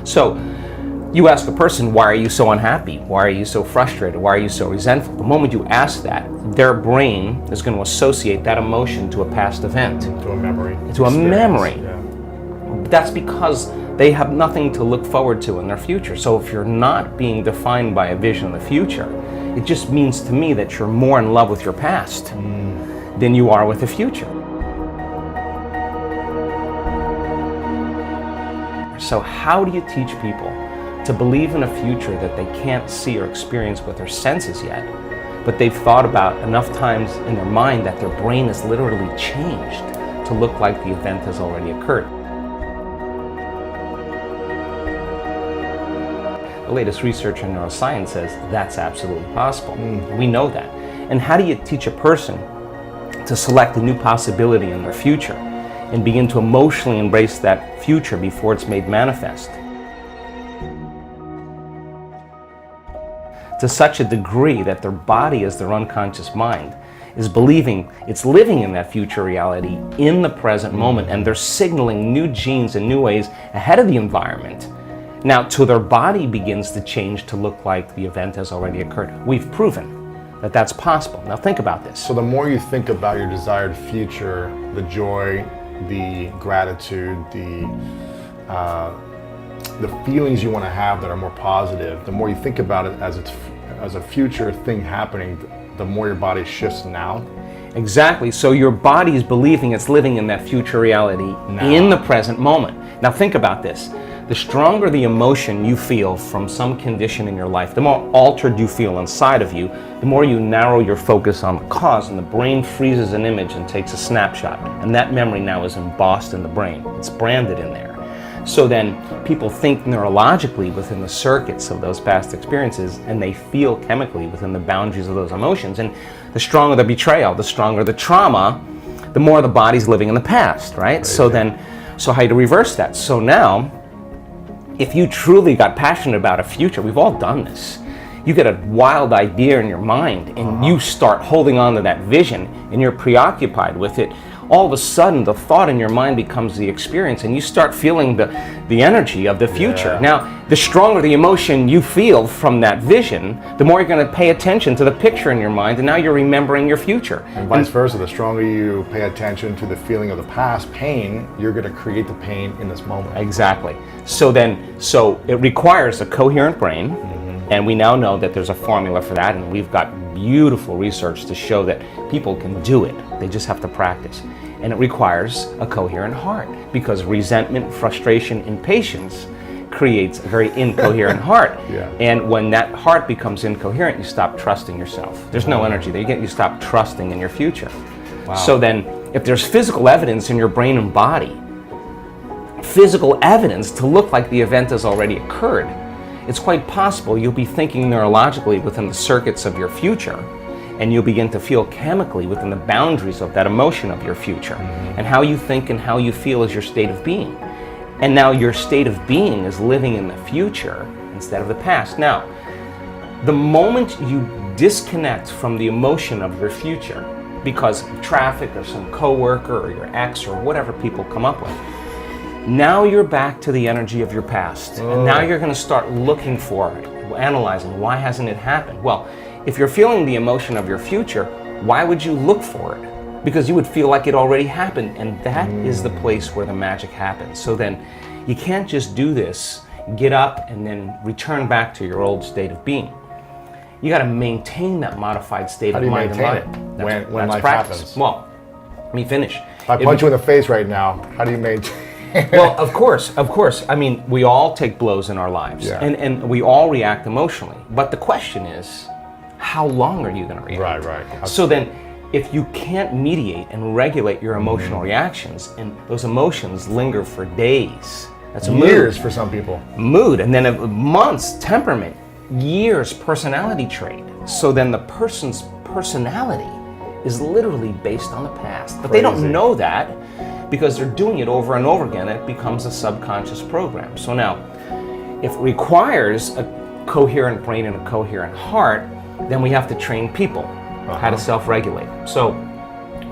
So you ask a person, why are you so unhappy? Why are you so frustrated? Why are you so resentful? The moment you ask that, their brain is going to associate that emotion to a past event. To a memory. To a memory. Yeah. That's because they have nothing to look forward to in their future. So if you're not being defined by a vision of the future, it just means to me that you're more in love with your past than you are with the future. So how do you teach people to believe in a future that they can't see or experience with their senses yet, but they've thought about enough times in their mind that their brain is literally changed to look like the event has already occurred? The latest research in neuroscience says that's absolutely possible. We know that. And how do you teach a person to select a new possibility in their future and begin to emotionally embrace that future before it's made manifest? To such a degree that their body, as their unconscious mind, is believing it's living in that future reality in the present moment, and they're signaling new genes and new ways ahead of the environment. Now, till their body begins to change to look like the event has already occurred. We've proven that that's possible. Now think about this. So the more you think about your desired future, the joy, the gratitude, the feelings you want to have that are more positive, the more you think about it as a future thing happening, the more your body shifts now. Exactly. So your body is believing it's living in that future reality in the present moment. Now think about this. The stronger the emotion you feel from some condition in your life, the more altered you feel inside of you, the more you narrow your focus on the cause, and the brain freezes an image and takes a snapshot. And that memory now is embossed in the brain. It's branded in there. So then people think neurologically within the circuits of those past experiences, and they feel chemically within the boundaries of those emotions. And the stronger the betrayal, the stronger the trauma, the more the body's living in the past, right? Crazy. So how do you reverse that? So now, if you truly got passionate about a future, we've all done this. You get a wild idea in your mind and you start holding on to that vision and you're preoccupied with it. All of a sudden, the thought in your mind becomes the experience, and you start feeling the energy of the future. Yeah. Now, the stronger the emotion you feel from that vision, the more you're going to pay attention to the picture in your mind, and now you're remembering your future. And vice versa, the stronger you pay attention to the feeling of the past, pain, you're going to create the pain in this moment. Exactly. So it requires a coherent brain, and we now know that there's a formula for that, and we've got beautiful research to show that people can do it. They just have to practice. And it requires a coherent heart, because resentment, frustration, impatience creates a very incoherent heart. Yeah. And when that heart becomes incoherent, you stop trusting yourself. There's no energy there. You stop trusting in your future. Wow. So then, if there's physical evidence in your brain and body, physical evidence to look like the event has already occurred, it's quite possible you'll be thinking neurologically within the circuits of your future, and you'll begin to feel chemically within the boundaries of that emotion of your future. And how you think and how you feel is your state of being. And now your state of being is living in the future instead of the past. Now, the moment you disconnect from the emotion of your future because of traffic or some coworker or your ex or whatever people come up with, now you're back to the energy of your past. And now you're going to start looking for it, analyzing, why hasn't it happened? Well, if you're feeling the emotion of your future, why would you look for it? Because you would feel like it already happened, and that is the place where the magic happens. So then you can't just do this, get up, and then return back to your old state of being. You got to maintain that modified state of mind and body. How do you maintain it when life practice. happens? Well, let me finish. If I punch you in the face right now, how do you maintain? Well, of course. I mean, we all take blows in our lives, and we all react emotionally. But the question is, how long are you going to react? Right. So then, if you can't mediate and regulate your emotional reactions, and those emotions linger for days, that's a years mood. For some people. Mood, and then months, temperament, years, personality trait. So then the person's personality is literally based on the past. But they don't know that, because they're doing it over and over again. It becomes a subconscious program. So now, if it requires a coherent brain and a coherent heart, then we have to train people how to self-regulate. So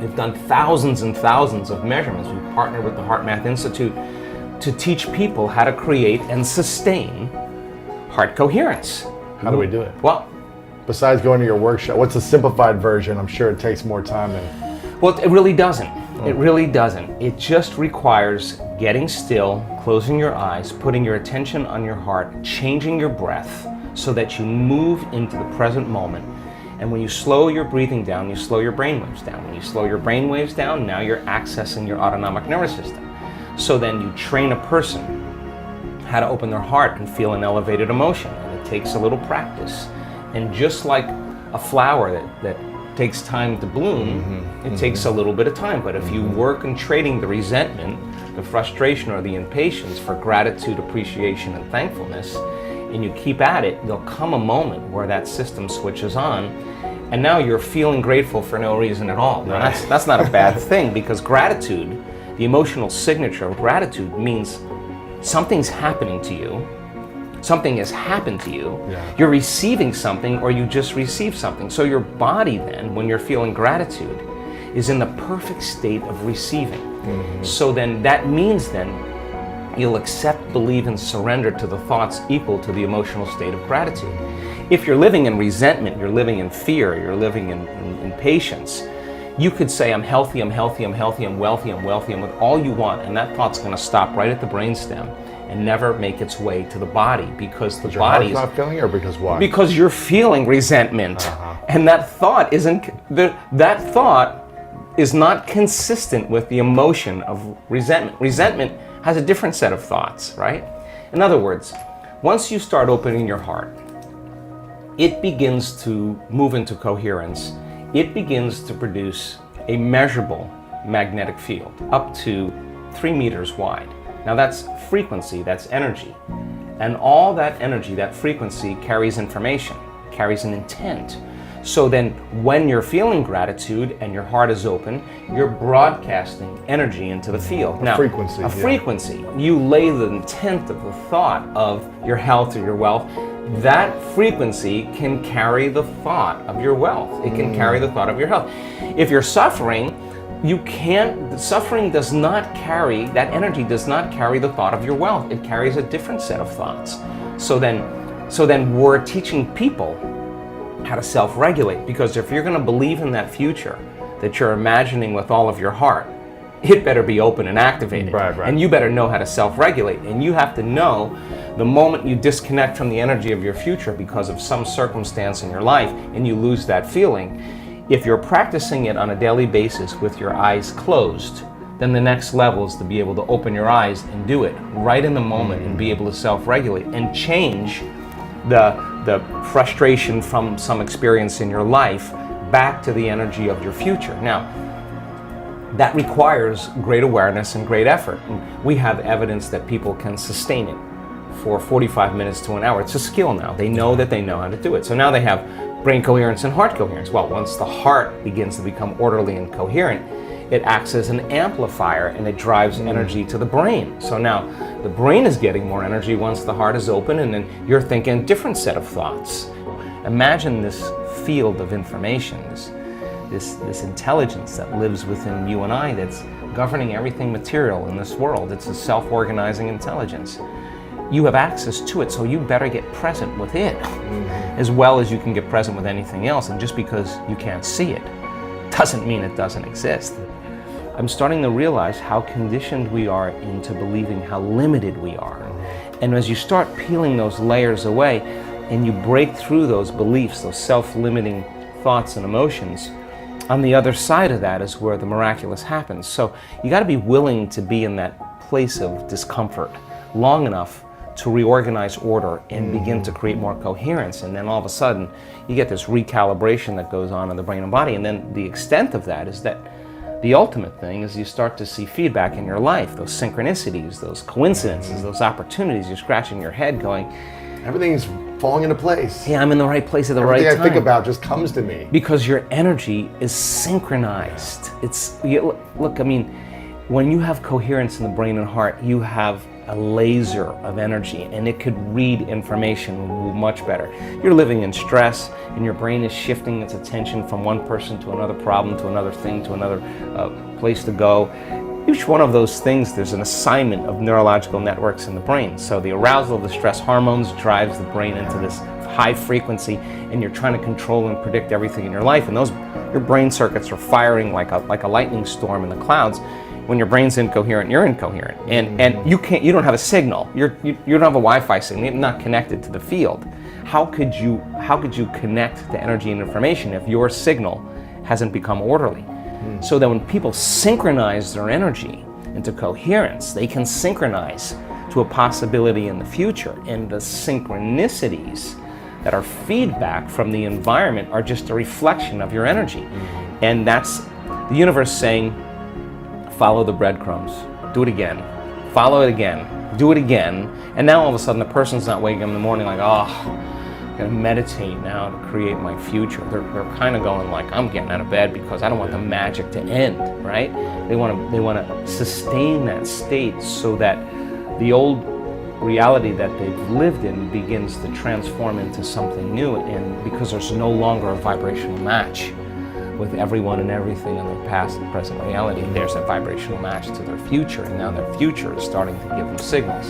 we've done thousands and thousands of measurements. We've partnered with the Heart Math Institute to teach people how to create and sustain heart coherence. How do we do it? Well, Besides going to your workshop, what's the simplified version? I'm sure it takes more time than... well, it really doesn't. It really doesn't. It just requires getting still, closing your eyes, putting your attention on your heart, changing your breath so that you move into the present moment. And when you slow your breathing down, you slow your brainwaves down. When you slow your brainwaves down, now you're accessing your autonomic nervous system. So then you train a person how to open their heart and feel an elevated emotion. And it takes a little practice. And just like a flower that takes time to bloom, it takes a little bit of time. But if you work on trading the resentment, the frustration, or the impatience for gratitude, appreciation, and thankfulness, and you keep at it, there'll come a moment where that system switches on, and now you're feeling grateful for no reason at all. Now, that's not a bad thing, because gratitude, the emotional signature of gratitude, means something's happening to you. Something has happened to you. You're receiving something, or you just received something. So your body then, when you're feeling gratitude, is in the perfect state of receiving. So then that means then you'll accept, believe, and surrender to the thoughts equal to the emotional state of gratitude. If you're living in resentment, you're living in fear, you're living in impatience, you could say, I'm healthy, I'm healthy, I'm healthy, I'm wealthy, I'm wealthy, and with all you want, and that thought's going to stop right at the brainstem and never make its way to the body, because the body's not feeling, or because why? Because you're feeling resentment, and that thought is not consistent with the emotion of resentment. Resentment has a different set of thoughts, right? In other words, once you start opening your heart, it begins to move into coherence. It begins to produce a measurable magnetic field up to 3 meters wide. Now that's frequency, that's energy. And all that energy, that frequency, carries information, carries an intent. So then when you're feeling gratitude and your heart is open, you're broadcasting energy into the field. Now, frequency. Frequency. You lay the intent of the thought of your health or your wealth. That frequency can carry the thought of your wealth. It can carry the thought of your health. If you're suffering, suffering does not carry, that energy does not carry the thought of your wealth. It carries a different set of thoughts. So then we're teaching people how to self-regulate, because if you're going to believe in that future that you're imagining with all of your heart, it better be open and activated. Right. And you better know how to self-regulate. And you have to know the moment you disconnect from the energy of your future because of some circumstance in your life and you lose that feeling, if you're practicing it on a daily basis with your eyes closed, then the next level is to be able to open your eyes and do it right in the moment and be able to self-regulate and change the frustration from some experience in your life back to the energy of your future. Now, that requires great awareness and great effort. And we have evidence that people can sustain it for 45 minutes to an hour. It's a skill now. They know that they know how to do it. So now they have brain coherence and heart coherence. Well, once the heart begins to become orderly and coherent, it acts as an amplifier and it drives energy to the brain. So now the brain is getting more energy once the heart is open, and then you're thinking a different set of thoughts. Imagine this field of information, this intelligence that lives within you and I that's governing everything material in this world. It's a self-organizing intelligence. You have access to it, so you better get present with it as well as you can get present with anything else. And just because you can't see it doesn't mean it doesn't exist. I'm starting to realize how conditioned we are into believing how limited we are. And as you start peeling those layers away and you break through those beliefs, those self-limiting thoughts and emotions, on the other side of that is where the miraculous happens. So you got to be willing to be in that place of discomfort long enough to reorganize order and begin to create more coherence. And then all of a sudden, you get this recalibration that goes on in the brain and body. And then the extent of that is that the ultimate thing is you start to see feedback in your life, those synchronicities, those coincidences, those opportunities. You're scratching your head going, everything's falling into place. Yeah, I'm in the right place at the right time. Everything I think about just comes to me. Because your energy is synchronized. Look, I mean, when you have coherence in the brain and heart, you have a laser of energy, and it could read information much better. You're living in stress, and your brain is shifting its attention from one person to another problem, to another thing, to another place to go. each one of those things, there's an assignment of neurological networks in the brain. So the arousal of the stress hormones drives the brain into this high frequency, and you're trying to control and predict everything in your life. And your brain circuits are firing like a lightning storm in the clouds. When your brain's incoherent, you're incoherent, and you don't have a signal. You don't have a Wi-Fi signal. You're not connected to the field. How could you connect to energy and information if your signal hasn't become orderly? So that when people synchronize their energy into coherence, they can synchronize to a possibility in the future. And the synchronicities that are feedback from the environment are just a reflection of your energy. And that's the universe saying, follow the breadcrumbs, do it again, follow it again, do it again. And now all of a sudden the person's not waking up in the morning like, oh, I'm gonna meditate now to create my future. They're kind of going like, I'm getting out of bed because I don't want the magic to end, right? They want to sustain that state so that the old reality that they've lived in begins to transform into something new, and because there's no longer a vibrational match with everyone and everything in their past and present reality, there's a vibrational match to their future, and now their future is starting to give them signals.